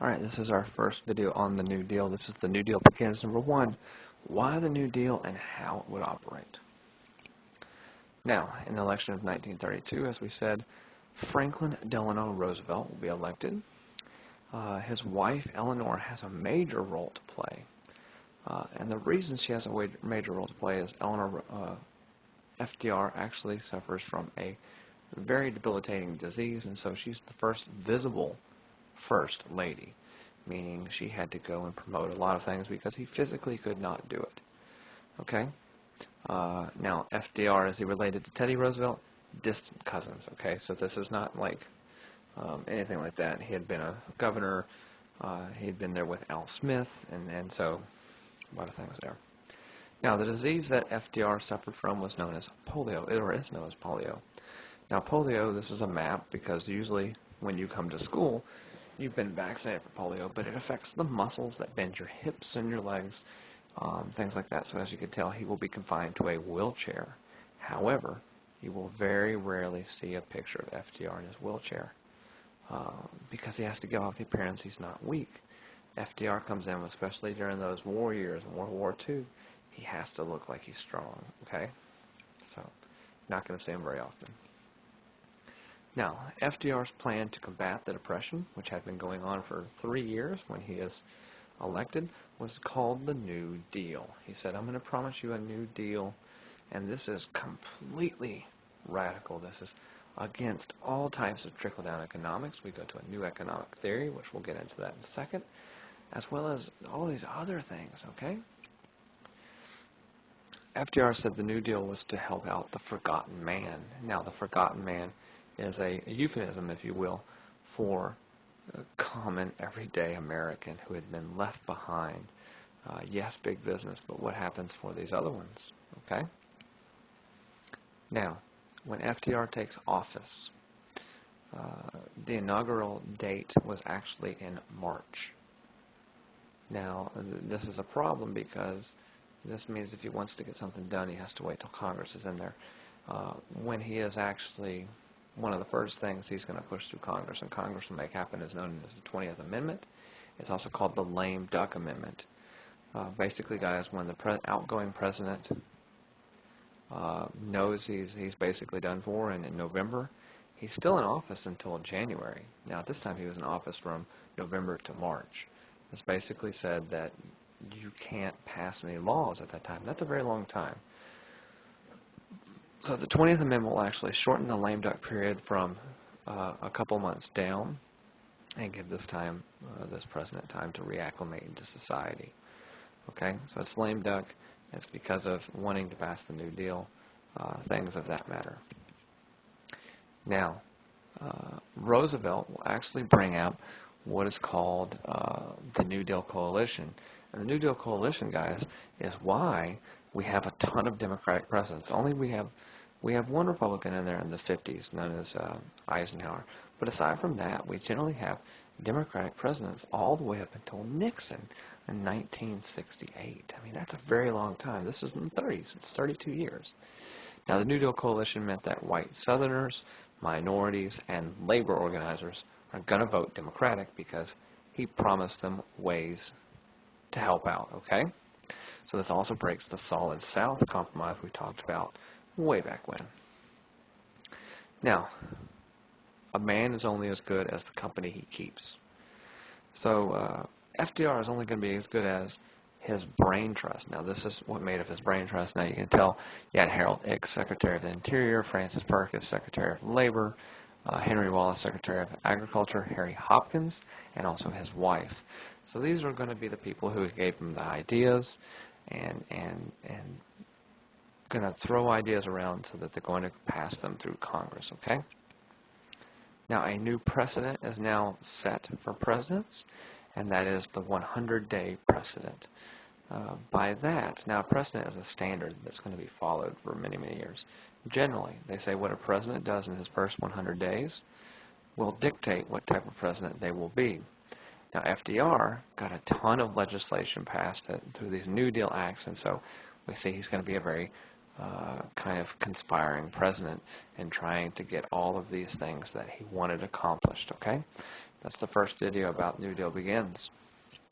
Alright, this is our first video on the New Deal. This is the New Deal Begins. Number one, why the New Deal and how it would operate. Now, in the election of 1932, as we said, Franklin Delano Roosevelt will be elected. His wife, Eleanor, has a major role to play. And the reason she has a major role to play is FDR actually suffers from a very debilitating disease, and so she's the first visible First Lady, meaning she had to go and promote a lot of things because he physically could not do it. Okay? Now, FDR, is he related to Teddy Roosevelt? Distant cousins, okay? So this is not like anything like that. He had been a governor. He had been there with Al Smith, and so a lot of things there. Now, the disease that FDR suffered from was known as polio, or is known as polio. Now, polio, this is a map because usually when you come to school, you've been vaccinated for polio, but it affects the muscles that bend your hips and your legs, things like that. So as you can tell, he will be confined to a wheelchair. However, you will very rarely see a picture of FDR in his wheelchair because he has to give off the appearance he's not weak. FDR comes in, especially during those war years in World War II, he has to look like he's strong, okay? So, not going to see him very often. Now, FDR's plan to combat the Depression, which had been going on for 3 years when he is elected, was called the New Deal. He said, I'm going to promise you a new deal, and this is completely radical. This is against all types of trickle-down economics. We go to a new economic theory, which we'll get into that in a second, as well as all these other things, okay? FDR said the New Deal was to help out the forgotten man. Now, the forgotten man is a euphemism, if you will, for a common, everyday American who had been left behind. Yes, big business, but what happens for these other ones, okay? Now, when FDR takes office, the inaugural date was actually in March. Now, this is a problem because this means if he wants to get something done, he has to wait till Congress is in there. When he is actually, one of the first things he's going to push through Congress, and Congress will make happen, is known as the 20th Amendment. It's also called the Lame Duck Amendment. Basically, guys, when the outgoing president knows he's basically done for, and in November, he's still in office until January. Now, at this time, he was in office from November to March. This basically said that you can't pass any laws at that time. That's a very long time. So the 20th Amendment will actually shorten the lame duck period from a couple months down and give this president time to reacclimate into society. Okay, so it's lame duck. It's because of wanting to pass the New Deal, things of that matter. Now, Roosevelt will actually bring out what is called the New Deal Coalition. And the New Deal Coalition, guys, is why we have a ton of Democratic presidents. Only we have one Republican in there in the 50s, known as Eisenhower. But aside from that, we generally have Democratic presidents all the way up until Nixon in 1968. I mean, that's a very long time. This is in the 30s. It's 32 years. Now, the New Deal Coalition meant that white Southerners, minorities, and labor organizers are going to vote Democratic because he promised them ways to help out, okay? So this also breaks the Solid South compromise we talked about way back when. Now, a man is only as good as the company he keeps. So FDR is only going to be as good as his brain trust. Now, this is what made of his brain trust. Now, you can tell you had Harold Ickes, Secretary of the Interior, Francis Perkins, Secretary of Labor, Henry Wallace, Secretary of Agriculture, Harry Hopkins, and also his wife. So these are going to be the people who gave him the ideas and going to throw ideas around so that they're going to pass them through Congress, okay? Now, a new precedent is now set for presidents, and that is the 100-day precedent. By that, now a precedent is a standard that's going to be followed for many, many years. Generally, they say what a president does in his first 100 days will dictate what type of president they will be. Now, FDR got a ton of legislation passed through these New Deal acts, and so we see he's going to be a very kind of conspiring president and trying to get all of these things that he wanted accomplished, okay? That's the first video about New Deal Begins.